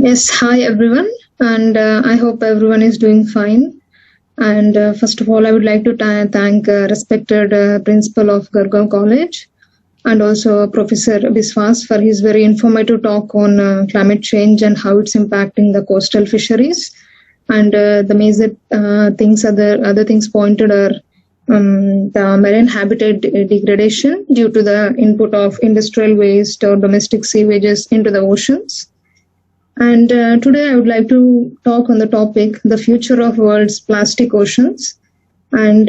Yes, hi everyone, and I hope everyone is doing fine. And first of all, I would like to thank respected principal of Gargaon College and also Professor Biswas for his very informative talk on climate change and how it's impacting the coastal fisheries. And the major other things pointed are the marine habitat degradation due to the input of industrial waste or domestic sewages into the oceans. And today I would like to talk on the topic, the future of world's plastic oceans. And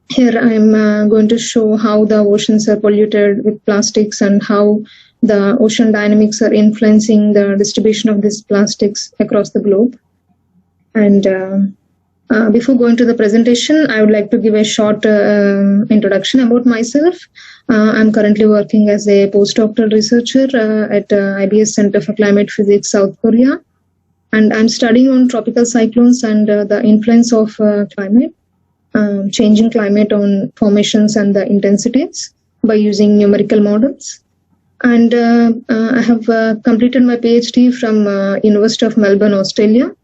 here I'm going to show how the oceans are polluted with plastics and how the ocean dynamics are influencing the distribution of these plastics across the globe. And before going to the presentation, I would like to give a short introduction about myself. I'm currently working as a postdoctoral researcher at IBS Center for Climate Physics, South Korea. And I'm studying on tropical cyclones and the influence of changing climate on formations and the intensities by using numerical models. And I have completed my PhD from University of Melbourne, Australia.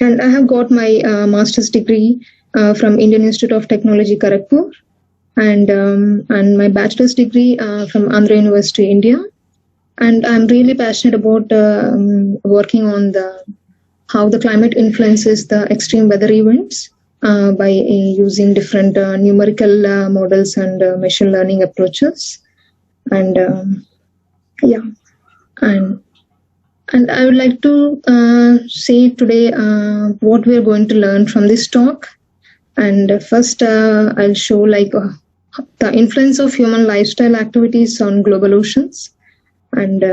And I have got my master's degree from Indian Institute of Technology, Kharagpur, and my bachelor's degree from Andhra University, India. And I'm really passionate about working on how the climate influences the extreme weather events by using different numerical models and machine learning approaches. And And I would like to say today what we're going to learn from this talk. And first, I'll show the influence of human lifestyle activities on global oceans and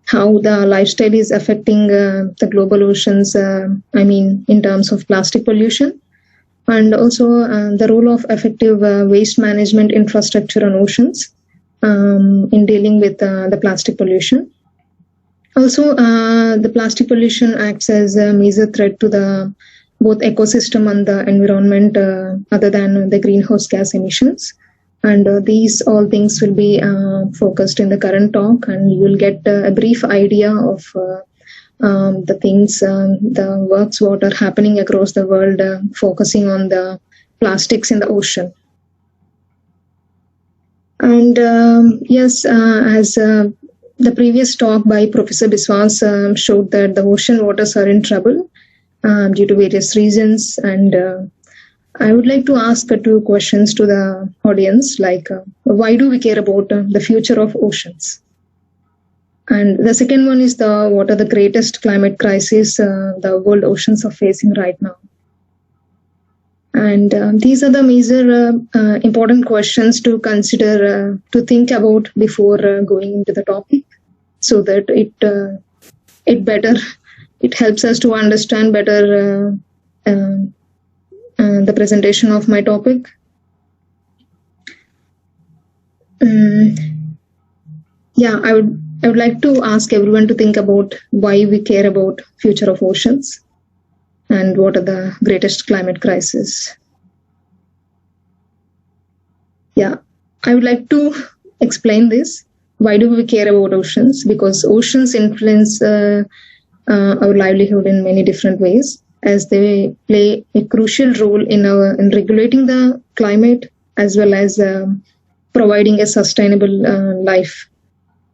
how the lifestyle is affecting the global oceans, in terms of plastic pollution, and also the role of effective waste management infrastructure on oceans in dealing with the plastic pollution. Also, the plastic pollution acts as a major threat to the both ecosystem and the environment, other than the greenhouse gas emissions. And these all things will be focused in the current talk, and you will get a brief idea of the things, the works what are happening across the world, focusing on the plastics in the ocean. And yes, as the previous talk by Professor Biswas showed that the ocean waters are in trouble due to various reasons. And I would like to ask two questions to the audience, why do we care about the future of oceans? And the second one is what are the greatest climate crises the world oceans are facing right now? And these are the major important questions to consider, to think about before going into the topic, so that it helps us to understand better the presentation of my topic. I would like to ask everyone to think about why we care about future of oceans and what are the greatest climate crises. I would like to explain this. Why do we care about oceans? Because oceans influence our livelihood in many different ways, as they play a crucial role in regulating the climate as well as providing a sustainable life.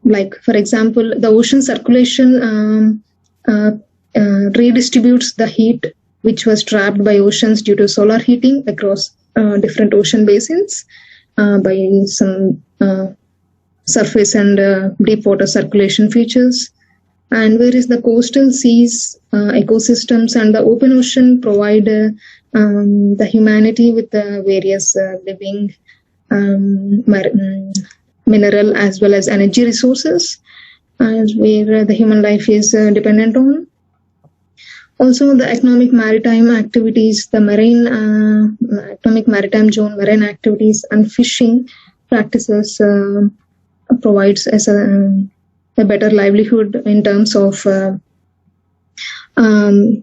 Like, for example, the ocean circulation redistributes the heat which was trapped by oceans due to solar heating across different ocean basins by some surface and deep water circulation features. And whereas the coastal seas, ecosystems, and the open ocean provide the humanity with the various living mineral as well as energy resources, where the human life is dependent on. Also, the economic maritime activities, the economic maritime zone, marine activities, and fishing practices provides as a better livelihood in terms of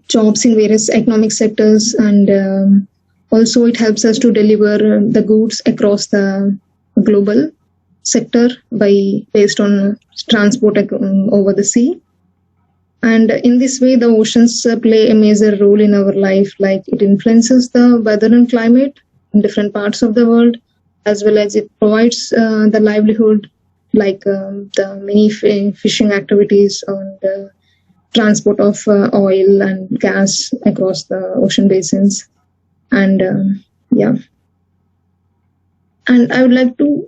jobs in various economic sectors, and also it helps us to deliver the goods across the global. sector based on transport over the sea. And in this way, the oceans play a major role in our life, like it influences the weather and climate in different parts of the world, as well as it provides the livelihood, like the many fishing activities and transport of oil and gas across the ocean basins. And and I would like to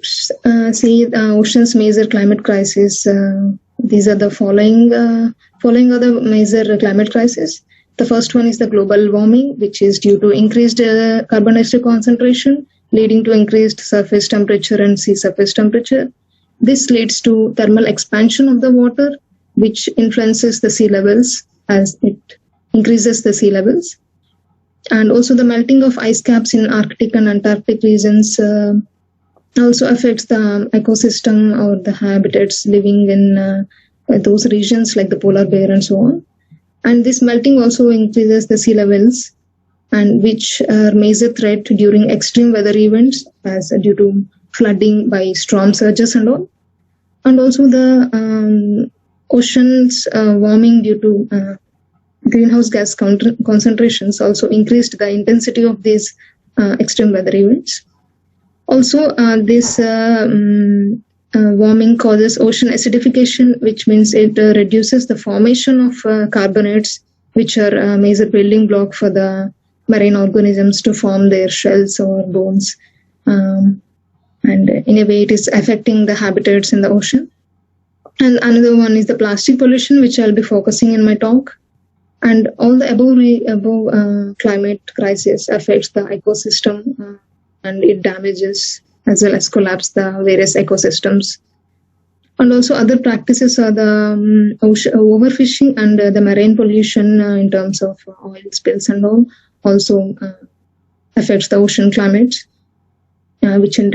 see the ocean's major climate crisis. These are the following are the major climate crises. The first one is the global warming, which is due to increased carbon dioxide concentration, leading to increased surface temperature and sea surface temperature. This leads to thermal expansion of the water, which influences the sea levels as it increases the sea levels. And also the melting of ice caps in Arctic and Antarctic regions also affects the ecosystem or the habitats living in those regions, like the polar bear and so on. And this melting also increases the sea levels, and which are major threat during extreme weather events as due to flooding by storm surges and all. And also the oceans warming due to greenhouse gas concentrations also increased the intensity of these extreme weather events. Also, this warming causes ocean acidification, which means it reduces the formation of carbonates, which are a major building block for the marine organisms to form their shells or bones. And in a way, it is affecting the habitats in the ocean. And another one is the plastic pollution, which I'll be focusing in my talk. And all the above climate crisis affects the ecosystem and it damages as well as collapse the various ecosystems. And also other practices are the overfishing and the marine pollution in terms of oil spills and all also affects the ocean climate, which in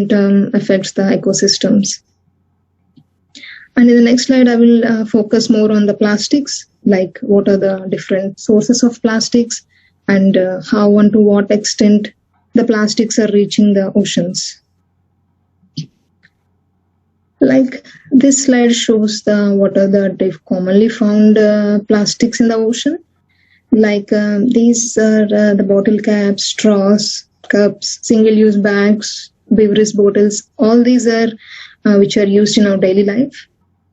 turn affects the ecosystems. And in the next slide, I will focus more on the plastics, like what are the different sources of plastics and how and to what extent the plastics are reaching the oceans. Like this slide shows what are the commonly found plastics in the ocean. Like these are the bottle caps, straws, cups, single-use bags, beverage bottles. All these are which are used in our daily life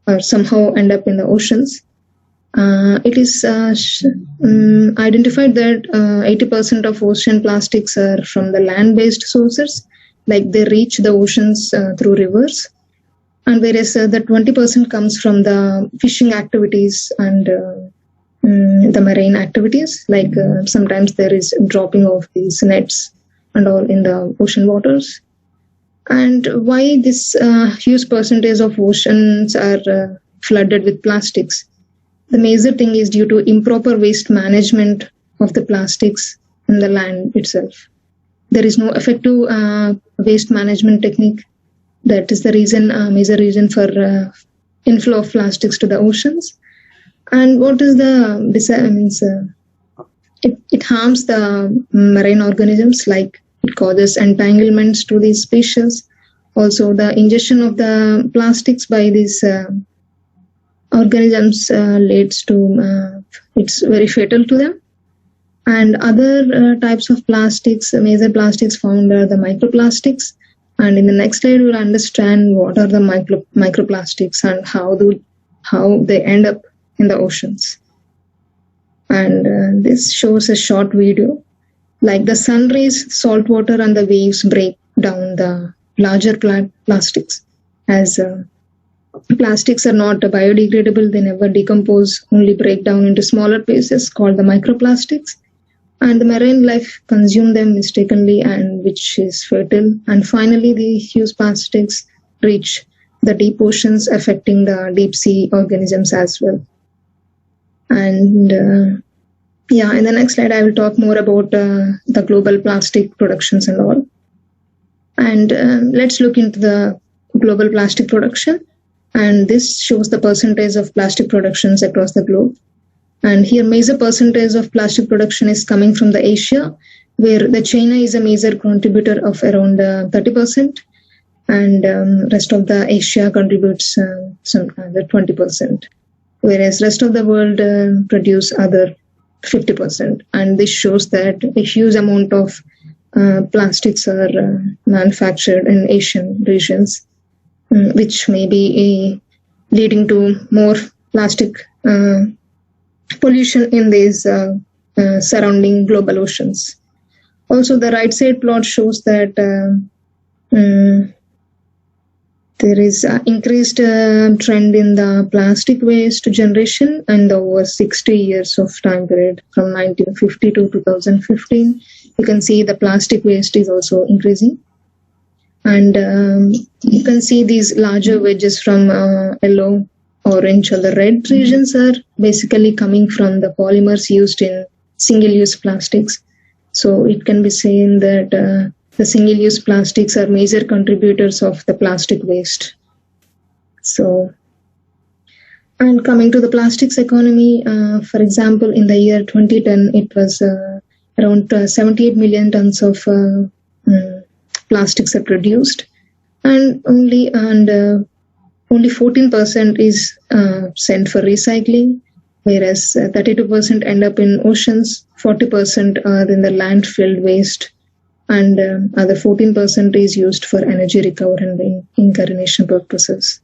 or somehow end up in the oceans. It is identified that 80% of ocean plastics are from the land-based sources, like they reach the oceans through rivers. And whereas the 20% comes from the fishing activities and the marine activities, like sometimes there is dropping of these nets and all in the ocean waters. And why this huge percentage of oceans are flooded with plastics? The major thing is due to improper waste management of the plastics in the land itself. There is no effective waste management technique. That is the reason, major reason for inflow of plastics to the oceans. And what is the it harms the marine organisms, like it causes entanglements to these species. Also, the ingestion of the plastics by these organisms leads to it's very fatal to them. And other types of plastics, major plastics found are the microplastics. And in the next slide, we'll understand what are the microplastics and how they end up in the oceans. And this shows a short video. Like the sun rays, salt water, and the waves break down the larger plastics. As plastics are not biodegradable, they never decompose, only break down into smaller pieces called the microplastics. And the marine life consume them mistakenly, and which is fatal. And finally, the huge plastics reach the deep oceans, affecting the deep sea organisms as well. And in the next slide, I will talk more about the global plastic productions and all. And let's look into the global plastic production. And this shows the percentage of plastic productions across the globe. And here, major percentage of plastic production is coming from the Asia, where the China is a major contributor of around 30%. and rest of the Asia contributes some other 20%, whereas rest of the world produce other 50%. And this shows that a huge amount of plastics are manufactured in Asian regions, which may be leading to more plastic pollution in these surrounding global oceans. Also, the right side plot shows that there is an increased trend in the plastic waste generation, and over 60 years of time period from 1950 to 2015, you can see the plastic waste is also increasing. And you can see these larger wedges from yellow, orange, or the red regions are basically coming from the polymers used in single-use plastics. So it can be seen that the single-use plastics are major contributors of the plastic waste. So, and coming to the plastics economy, for example, in the year 2010, it was around 78 million tons of plastics are produced, and only 14% is sent for recycling, whereas 32% end up in oceans, 40% are in the landfill waste, and other 14% is used for energy recovery and incineration purposes.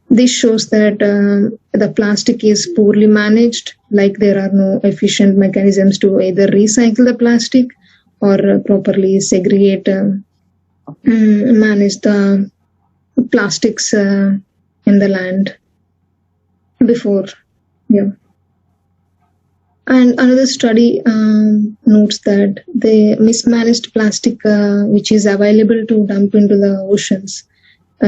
This shows that the plastic is poorly managed, like there are no efficient mechanisms to either recycle the plastic or properly segregate, manage the plastics in the land before. Yeah. And another study notes that the mismanaged plastic, which is available to dump into the oceans,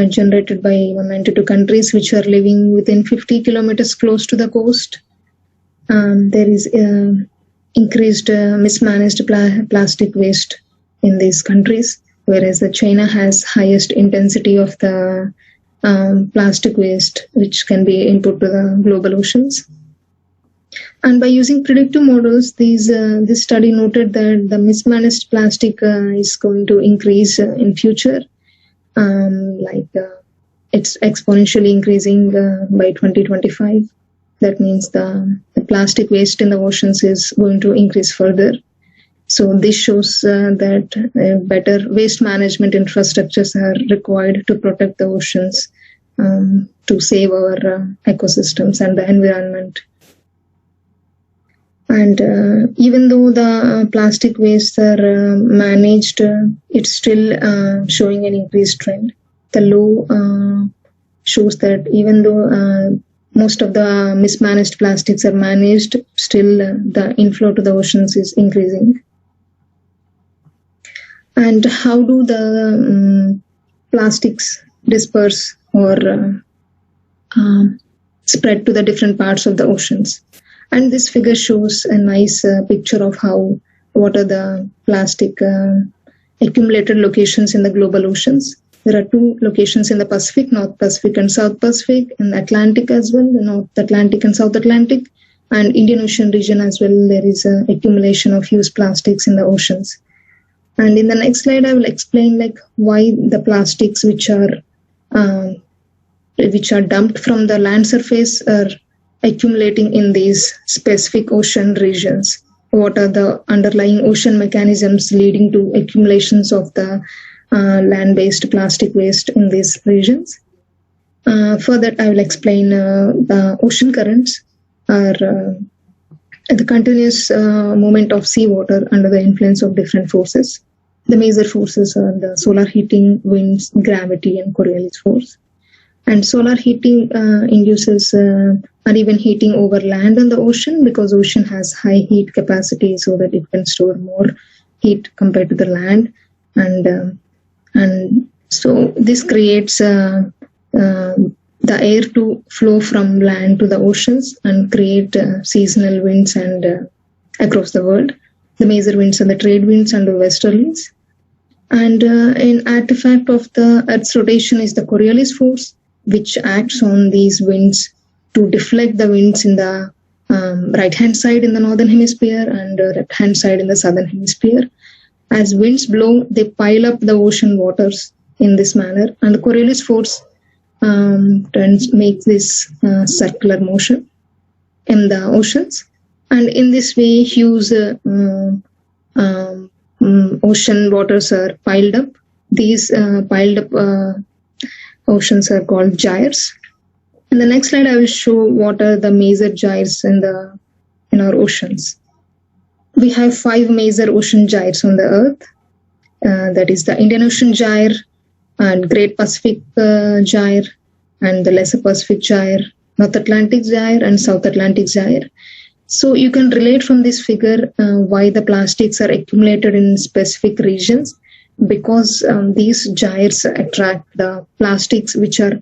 generated by 192 countries which are living within 50 kilometers close to the coast. There is increased mismanaged plastic waste in these countries, whereas the China has highest intensity of the plastic waste which can be input to the global oceans. And by using predictive models, this study noted that the mismanaged plastic is going to increase in future. It's exponentially increasing by 2025. That means the plastic waste in the oceans is going to increase further. So this shows that better waste management infrastructures are required to protect the oceans, to save our ecosystems and the environment. And even though the plastic wastes are managed, it's still showing an increased trend. The low shows that even though most of the mismanaged plastics are managed, still the inflow to the oceans is increasing. And how do the plastics disperse or spread to the different parts of the oceans? And this figure shows a nice picture of what are the plastic accumulated locations in the global oceans. There are two locations in the Pacific, North Pacific and South Pacific, and Atlantic as well, the North Atlantic and South Atlantic, and Indian Ocean region as well. There is an accumulation of used plastics in the oceans. And in the next slide, I will explain why the plastics which are dumped from the land surface are accumulating in these specific ocean regions. What are the underlying ocean mechanisms leading to accumulations of the land-based plastic waste in these regions? For that, I will explain the ocean currents are the continuous movement of seawater under the influence of different forces. The major forces are the solar heating, winds, gravity, and Coriolis force. And solar heating induces uneven heating over land and the ocean, because ocean has high heat capacity so that it can store more heat compared to the land. And so this creates the air to flow from land to the oceans and create seasonal winds and across the world. The major winds are the trade winds and the westerlies. And an artifact of the Earth's rotation is the Coriolis force, which acts on these winds to deflect the winds in the right-hand side in the northern hemisphere and left-hand side in the southern hemisphere. As winds blow, they pile up the ocean waters in this manner, and the Coriolis force makes this circular motion in the oceans, and in this way huge ocean waters are piled up. These piled up oceans are called gyres. In the next slide, I will show what are the major gyres in our oceans. We have 5 major ocean gyres on the Earth. That is the Indian Ocean Gyre, and Great Pacific Gyre, and the Lesser Pacific Gyre, North Atlantic Gyre, and South Atlantic Gyre. So you can relate from this figure why the plastics are accumulated in specific regions, because these gyres attract the plastics which are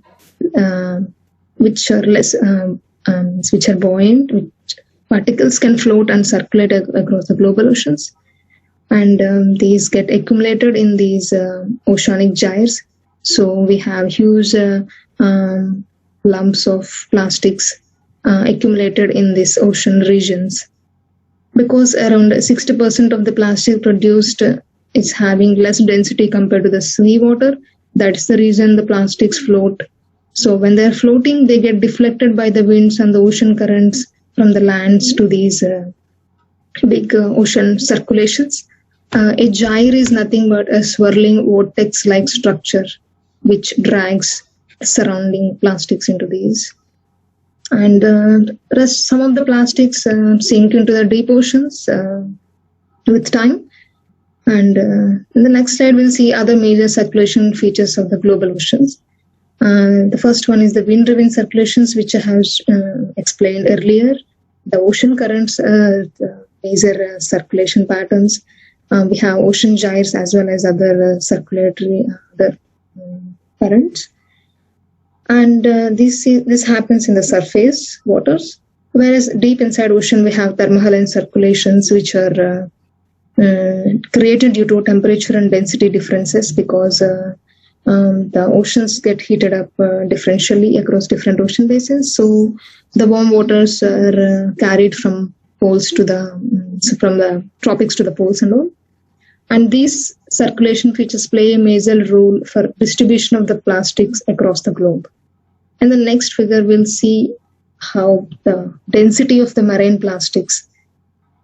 less which are buoyant, which particles can float and circulate across the global oceans, and these get accumulated in these oceanic gyres. So we have huge lumps of plastics accumulated in these ocean regions. Because around 60% of the plastic produced is having less density compared to the seawater, that's the reason the plastics float. So when they're floating, they get deflected by the winds and the ocean currents from the lands to these big ocean circulations. A gyre is nothing but a swirling vortex-like structure which drags surrounding plastics into these. And some of the plastics sink into the deep oceans with time. And in the next slide, we'll see other major circulation features of the global oceans. The first one is the wind-driven circulations, which I have explained earlier. The ocean currents, the major circulation patterns. We have ocean gyres as well as other circulatory currents. And this happens in the surface waters, whereas deep inside ocean we have thermohaline circulations, which are created due to temperature and density differences, because the oceans get heated up differentially across different ocean basins. So the warm waters are carried from poles to from the tropics to the poles and all. And these circulation features play a major role for distribution of the plastics across the globe. In the next figure, we'll see how the density of the marine plastics.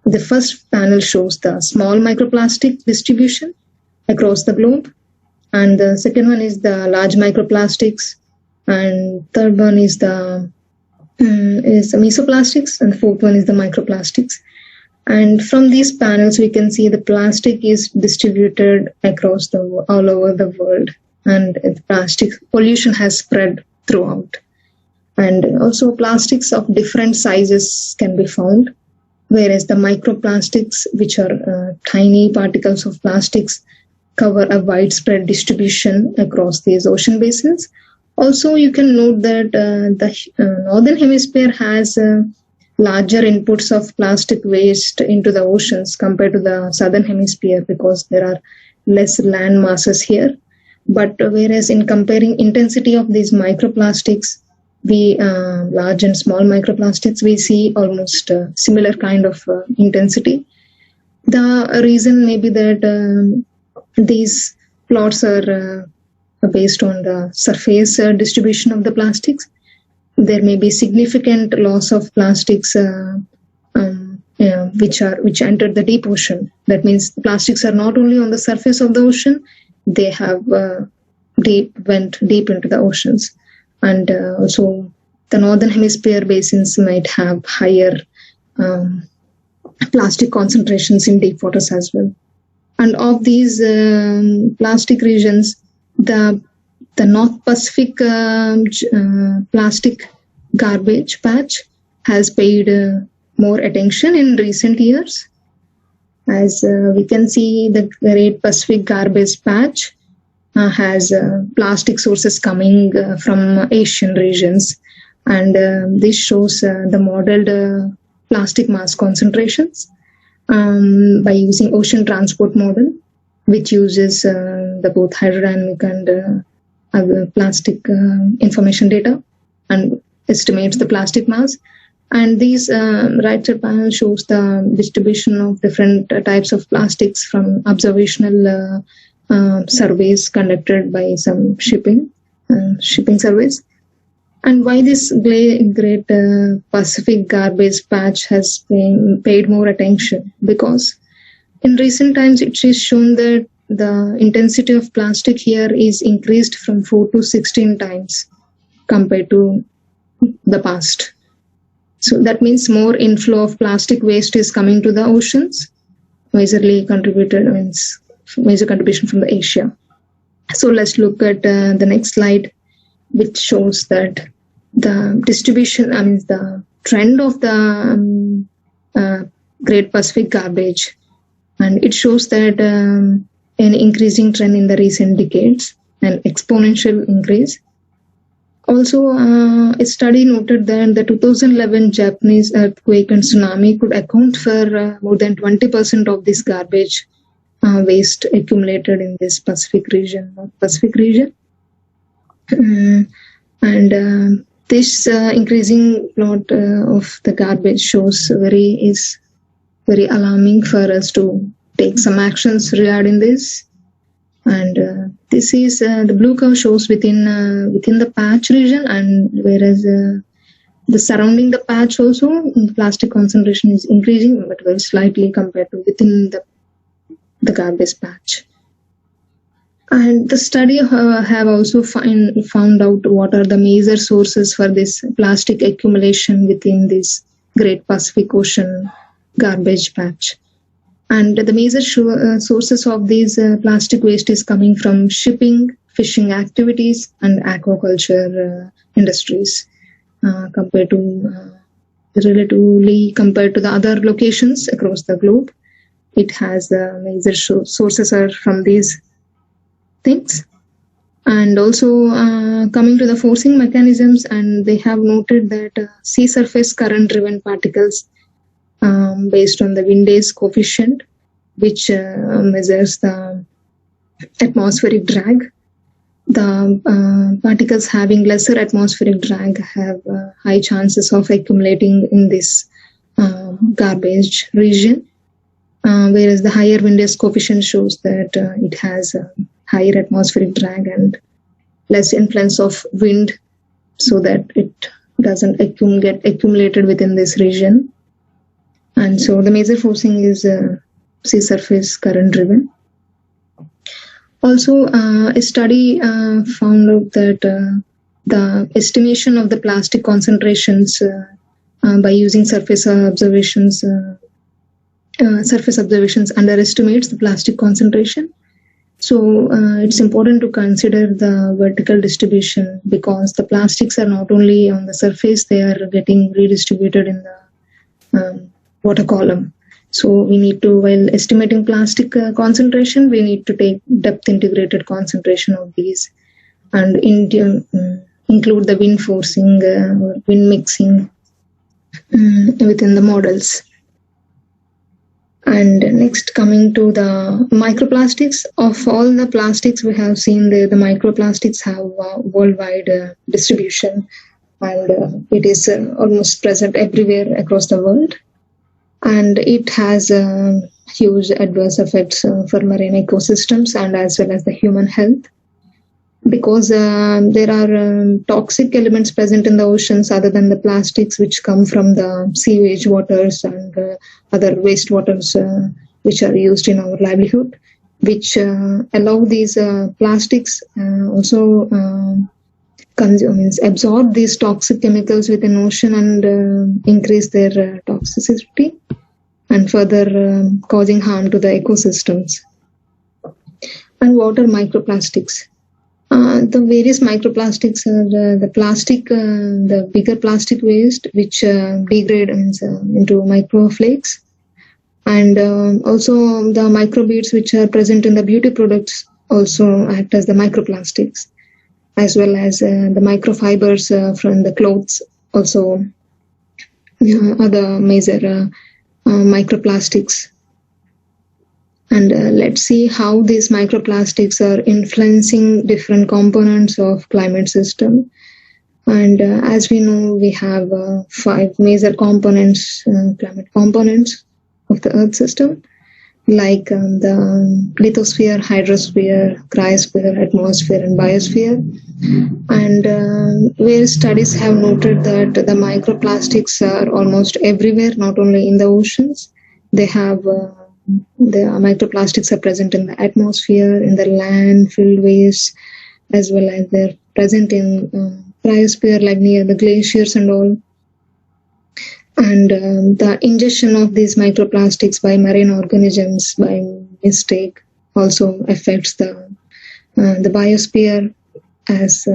The first panel shows the small microplastic distribution across the globe, and the second one is the large microplastics, and third one is the mesoplastics, and the fourth one is the microplastics. And from these panels, we can see the plastic is distributed across all over the world, and the plastic pollution has spread throughout. And also plastics of different sizes can be found, whereas the microplastics, which are tiny particles of plastics, cover a widespread distribution across these ocean basins. Also, you can note that the northern hemisphere has larger inputs of plastic waste into the oceans compared to the southern hemisphere, because there are less land masses here. But whereas in comparing intensity of these microplastics, large and small microplastics, we see almost similar kind of intensity. The reason may be that these plots are based on the surface distribution of the plastics. There may be significant loss of plastics which entered the deep ocean. That means the plastics are not only on the surface of the ocean, they have went deep into the oceans. And also the northern hemisphere basins might have higher plastic concentrations in deep waters as well. And of these plastic regions, the North Pacific plastic garbage patch has paid more attention in recent years. As we can see, the Great Pacific garbage patch has plastic sources coming from Asian regions, and this shows the modeled plastic mass concentrations by using ocean transport model, which uses both hydrodynamic and plastic information data and estimates the plastic mass. And these right side panel shows the distribution of different types of plastics from observational surveys conducted by some shipping surveys. And why this great Pacific garbage patch has been paid more attention? Because in recent times it is shown that the intensity of plastic here is increased from 4 to 16 times compared to the past. So that means more inflow of plastic waste is coming to the oceans, major contribution from the Asia. So let's look at the next slide, which shows that the distribution, the trend of the Great Pacific Garbage, and it shows that an increasing trend in the recent decades, an exponential increase. Also, a study noted that the 2011 Japanese earthquake and tsunami could account for more than 20% of this garbage waste accumulated in this Pacific region. This increasing lot of the garbage shows is very alarming for us to take some actions regarding this. And this is the blue curve shows within the patch region, and whereas the surrounding the patch also the plastic concentration is increasing, but very slightly compared to within the garbage patch. And the study have also found out what are the major sources for this plastic accumulation within this Great Pacific Ocean garbage patch. And the major sources of these plastic waste is coming from shipping, fishing activities, and aquaculture industries. Compared to the other locations across the globe, it has major sources are from these things. And also coming to the forcing mechanisms, and they have noted that sea surface current driven particles based on the Winday's coefficient, which measures the atmospheric drag. The particles having lesser atmospheric drag have high chances of accumulating in this garbage region, whereas the higher Winday's coefficient shows that it has higher atmospheric drag and less influence of wind, so that it doesn't get accumulated within this region. And so the major forcing is sea surface current driven. Also, a study found out that the estimation of the plastic concentrations by using surface observations underestimates the plastic concentration. So it's important to consider the vertical distribution, because the plastics are not only on the surface, they are getting redistributed in the water column. So we need to, while estimating plastic concentration, we need to take depth integrated concentration of these and include the wind forcing or wind mixing within the models. And next, coming to the microplastics. Of all the plastics we have seen, the microplastics have worldwide distribution, and it is almost present everywhere across the world. And it has huge adverse effects for marine ecosystems and as well as the human health, because there are toxic elements present in the oceans other than the plastics, which come from the sewage waters and other wastewaters which are used in our livelihood, which allow these plastics also absorb these toxic chemicals within ocean and increase their toxicity, and further causing harm to the ecosystems. And what are microplastics? The various microplastics are the plastic, the bigger plastic waste, which degrade into microflakes, and also the microbeads which are present in the beauty products also act as the microplastics, as well as the microfibers from the clothes also are the major microplastics. And let's see how these microplastics are influencing different components of climate system. And as we know, we have 5 major components, climate components of the Earth system. like the lithosphere, hydrosphere, cryosphere, atmosphere, and biosphere. And where studies have noted that the microplastics are almost everywhere, not only in the oceans. They have the microplastics are present in the atmosphere, in the land-filled waste, as well as they're present in cryosphere, like near the glaciers and all. And the ingestion of these microplastics by marine organisms by mistake also affects the biosphere, as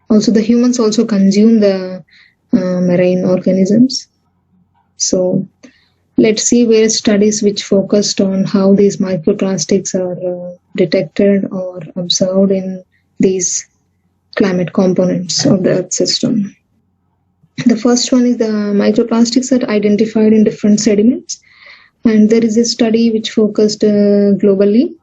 also the humans also consume the marine organisms. So let's see where studies which focused on how these microplastics are detected or observed in these climate components of the Earth system. The first one is the microplastics are identified in different sediments, and there is a study which focused globally,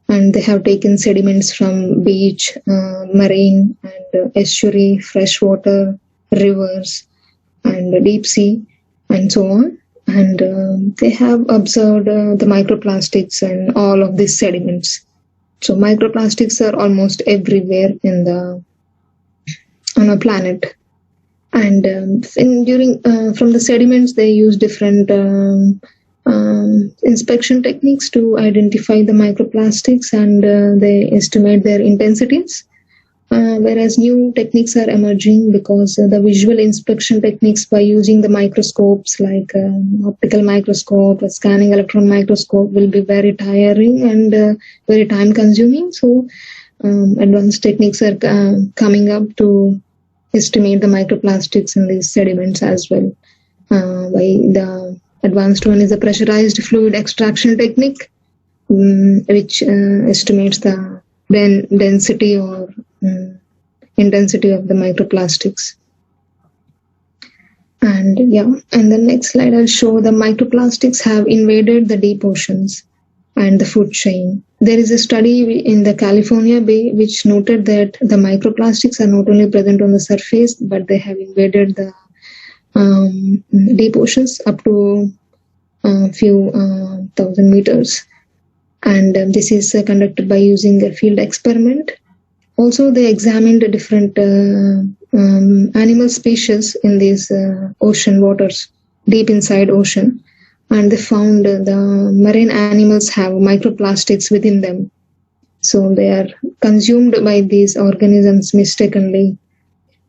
and they have taken sediments from beach, marine, and estuary, freshwater, rivers, and deep sea, and so on. And they have observed the microplastics in all of these sediments. So microplastics are almost everywhere on our planet. And from the sediments, they use different inspection techniques to identify the microplastics, and they estimate their intensities. Whereas new techniques are emerging, because the visual inspection techniques by using the microscopes like optical microscope or scanning electron microscope will be very tiring and very time consuming. So advanced techniques are coming up to estimate the microplastics in these sediments as well. The advanced one is the pressurized fluid extraction technique, which estimates the density or intensity of the microplastics. And the next slide I'll show the microplastics have invaded the deep oceans and the food chain. There is a study in the California Bay which noted that the microplastics are not only present on the surface, but they have invaded the deep oceans up to a few thousand meters. And this is conducted by using a field experiment. Also, they examined different animal species in these ocean waters, deep inside ocean. And they found the marine animals have microplastics within them. So they are consumed by these organisms mistakenly.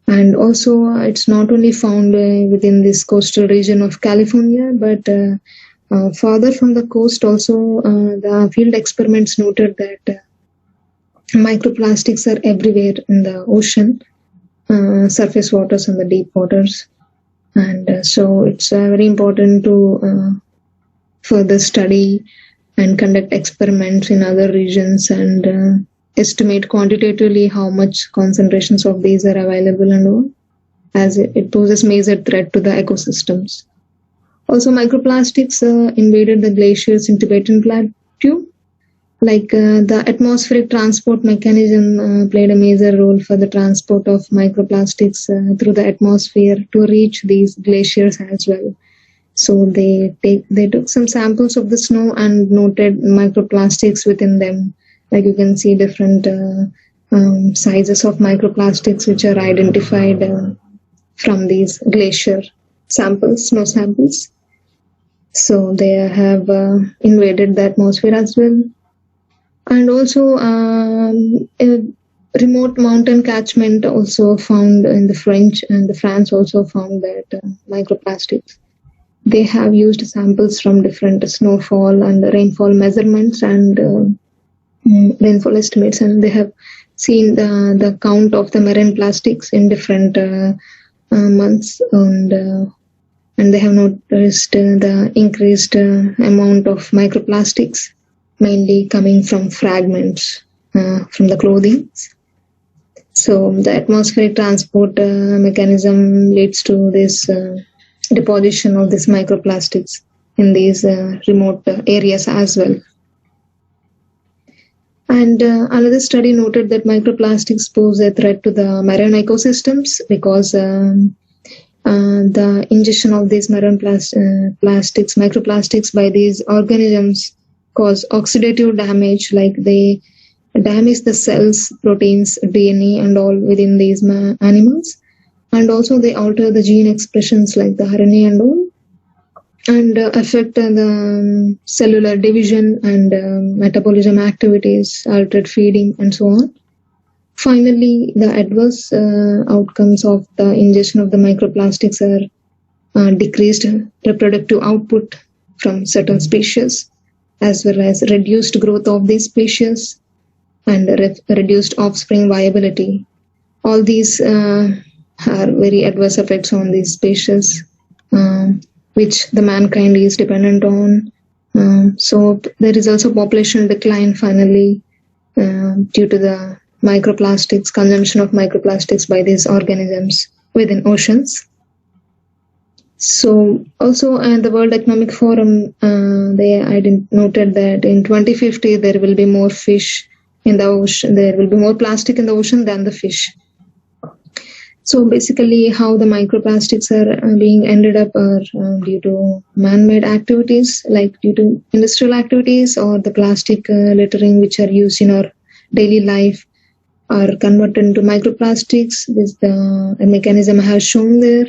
And also, it's not only found within this coastal region of California, but farther from the coast also, the field experiments noted that microplastics are everywhere in the ocean, surface waters and the deep waters. And so it's very important to further study and conduct experiments in other regions and estimate quantitatively how much concentrations of these are available and all, as it poses major threat to the ecosystems. Also, microplastics invaded the glaciers in Tibetan Plateau. Like the atmospheric transport mechanism played a major role for the transport of microplastics through the atmosphere to reach these glaciers as well. So they took some samples of the snow and noted microplastics within them. Like you can see different sizes of microplastics which are identified from these glacier samples, snow samples. So they have invaded the atmosphere as well. And also a remote mountain catchment also found in the French, and the France also found that microplastics. They have used samples from different snowfall and rainfall measurements and rainfall estimates, and they have seen the count of the marine plastics in different months, and they have noticed the increased amount of microplastics, mainly coming from fragments from the clothing. So the atmospheric transport mechanism leads to this deposition of these microplastics in these remote areas as well. And another study noted that microplastics pose a threat to the marine ecosystems, because the ingestion of these marine microplastics by these organisms cause oxidative damage, like they damage the cells, proteins, DNA, and all within these animals. And also they alter the gene expressions like the RNA and all, and affect the cellular division and metabolism activities, altered feeding, and so on. Finally, the adverse outcomes of the ingestion of the microplastics are decreased reproductive output from certain species, as well as reduced growth of these species and reduced offspring viability. All these are very adverse effects on these species, which the mankind is dependent on. So there is also population decline finally due to the microplastics, consumption of microplastics by these organisms within oceans. So also the World Economic Forum, they noted that in 2050 there will be more fish in the ocean, there will be more plastic in the ocean than the fish. So basically how the microplastics are being ended up are due to man-made activities, like due to industrial activities, or the plastic littering which are used in our daily life are converted into microplastics. This the mechanism I have shown there,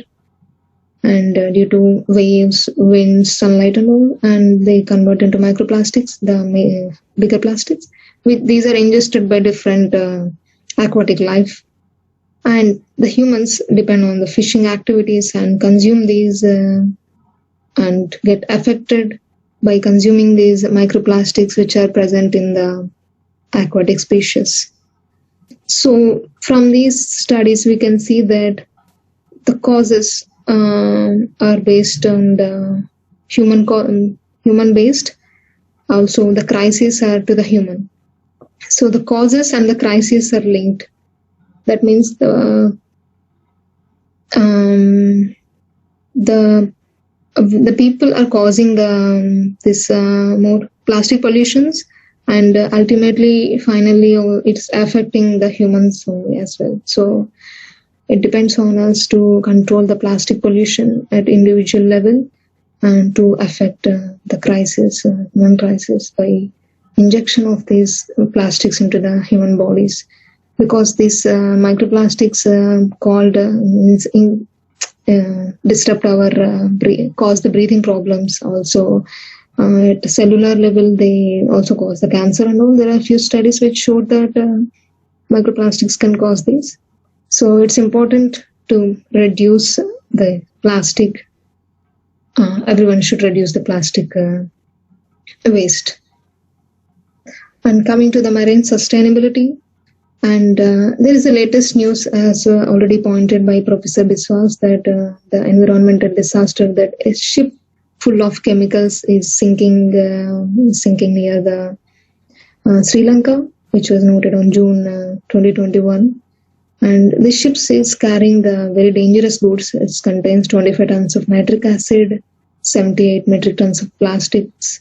and due to waves, wind, sunlight and all, and they convert into microplastics, the bigger plastics. These are ingested by different aquatic life, and the humans depend on the fishing activities and consume these and get affected by consuming these microplastics which are present in the aquatic species. So from these studies we can see that the causes are based on the human based. Also the crises are to the human. So the causes and the crises are linked. That means the people are causing this more plastic pollutions, and ultimately, finally, it's affecting the humans only as well. So it depends on us to control the plastic pollution at individual level and to affect the crisis, human crisis, by injection of these plastics into the human bodies. Because these microplastics disrupt our cause the breathing problems. Also at cellular level they also cause the cancer and all. There are a few studies which showed that microplastics can cause this. So it's important to reduce the plastic. Everyone should reduce the plastic waste. And coming to the marine sustainability, and there is the latest news, as already pointed by Professor Biswas, that the environmental disaster, that a ship full of chemicals is sinking near the Sri Lanka, which was noted on June 2021. And this ship is carrying the very dangerous goods. It contains 25 tons of nitric acid, 78 metric tons of plastics,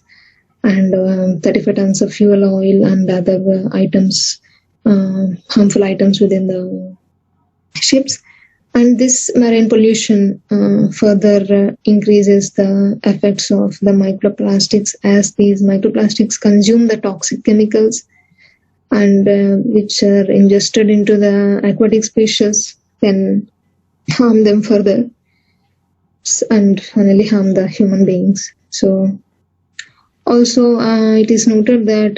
and 35 tons of fuel oil and other items, harmful items within the ships. And this marine pollution further increases the effects of the microplastics, as these microplastics consume the toxic chemicals, and which are ingested into the aquatic species, can harm them further and finally harm the human beings. So also it is noted that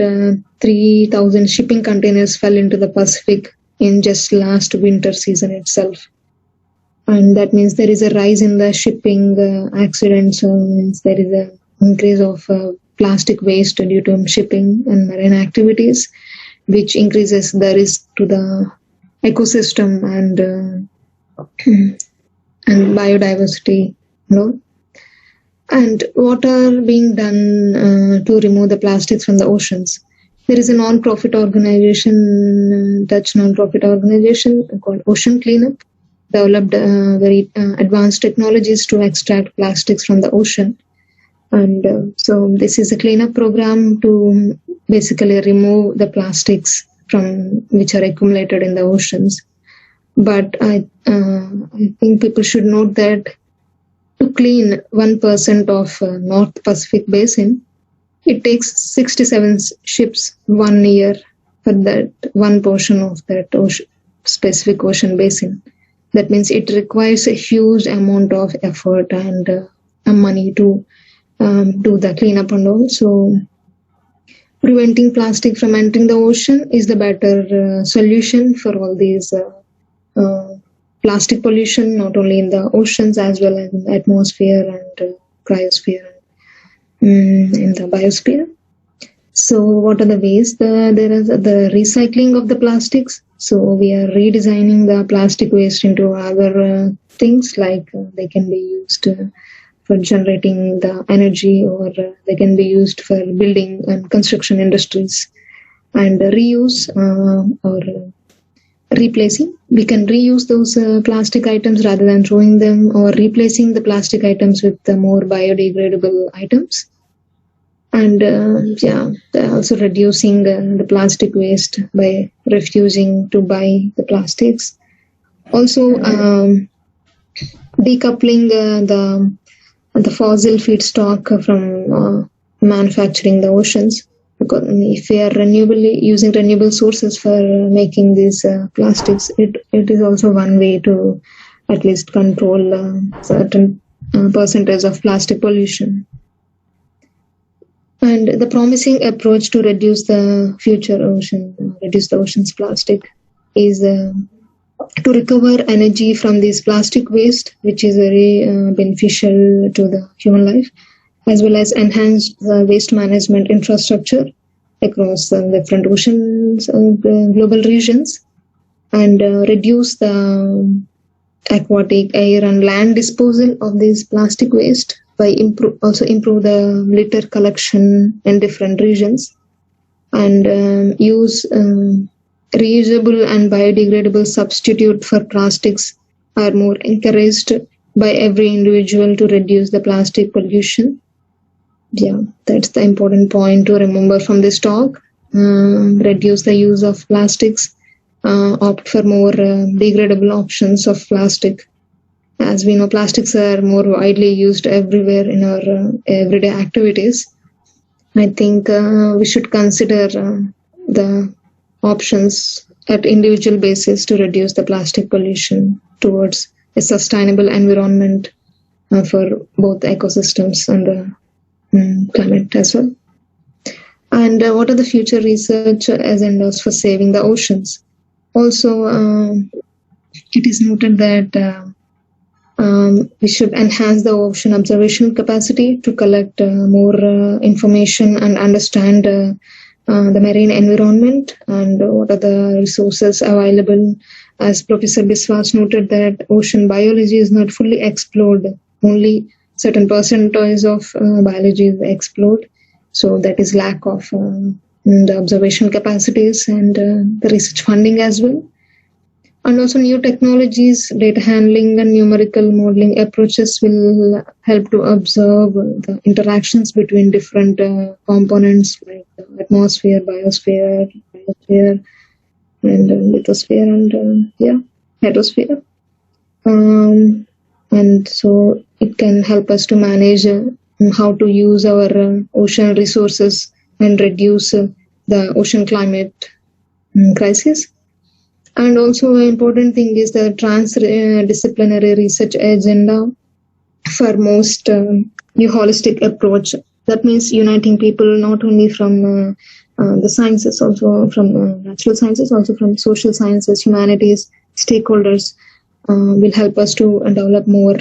3,000 shipping containers fell into the Pacific in just last winter season itself. And that means there is a rise in the shipping accidents, means there is an increase of plastic waste due to shipping and marine activities, which increases the risk to the ecosystem and biodiversity. And what are being done to remove the plastics from the oceans? There is a non-profit organization, Dutch non-profit organization called Ocean Cleanup, developed very advanced technologies to extract plastics from the ocean. And so this is a cleanup program to basically remove the plastics from which are accumulated in the oceans. But I think people should note that to clean 1% of North Pacific Basin, it takes 67 ships 1 year for that one portion of that specific ocean basin. That means it requires a huge amount of effort and money to do the cleanup and all. So preventing plastic from entering the ocean is the better solution for all these plastic pollution, not only in the oceans as well as in the atmosphere and cryosphere and in the biosphere. So what are the ways? There is the recycling of the plastics. So we are redesigning the plastic waste into other things, like they can be used for generating the energy, or they can be used for building and construction industries. And reuse or replacing. We can reuse those plastic items rather than throwing them, or replacing the plastic items with the more biodegradable items. And also reducing the plastic waste by refusing to buy the plastics. Also decoupling the fossil feedstock from manufacturing the oceans. Because if we are using renewable sources for making these plastics, it is also one way to at least control certain percentage of plastic pollution. And the promising approach to reduce the ocean's plastic is to recover energy from this plastic waste, which is very beneficial to the human life, as well as enhance the waste management infrastructure across different oceans and global regions, and reduce the aquatic, air and land disposal of this plastic waste by improve the litter collection in different regions, and use reusable and biodegradable substitute for plastics are more encouraged by every individual to reduce the plastic pollution. Yeah, that's the important point to remember from this talk. Reduce the use of plastics, opt for more degradable options of plastic. As we know, plastics are more widely used everywhere in our everyday activities. I think we should consider the options at individual basis to reduce the plastic pollution towards a sustainable environment for both ecosystems and the planet as well. And what are the future research agendas for saving the oceans? Also, it is noted that we should enhance the ocean observation capacity to collect more information and understand the marine environment and what are the resources available. As Professor Biswas noted, that ocean biology is not fully explored. Only certain percentage of biology is explored. So that is lack of the observation capacities and the research funding as well. And also new technologies, data handling and numerical modeling approaches will help to observe the interactions between different components like the atmosphere, biosphere, and lithosphere and hydrosphere. And so it can help us to manage how to use our ocean resources and reduce the ocean climate crisis. And also an important thing is the transdisciplinary research agenda for most new holistic approach. That means uniting people not only from the sciences, also from natural sciences, also from social sciences, humanities, stakeholders will help us to develop more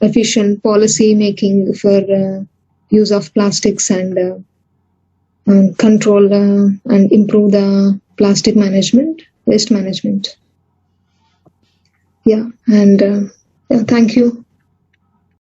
efficient policy making for use of plastics and control and improve the plastic management. Waste management. Yeah, and thank you.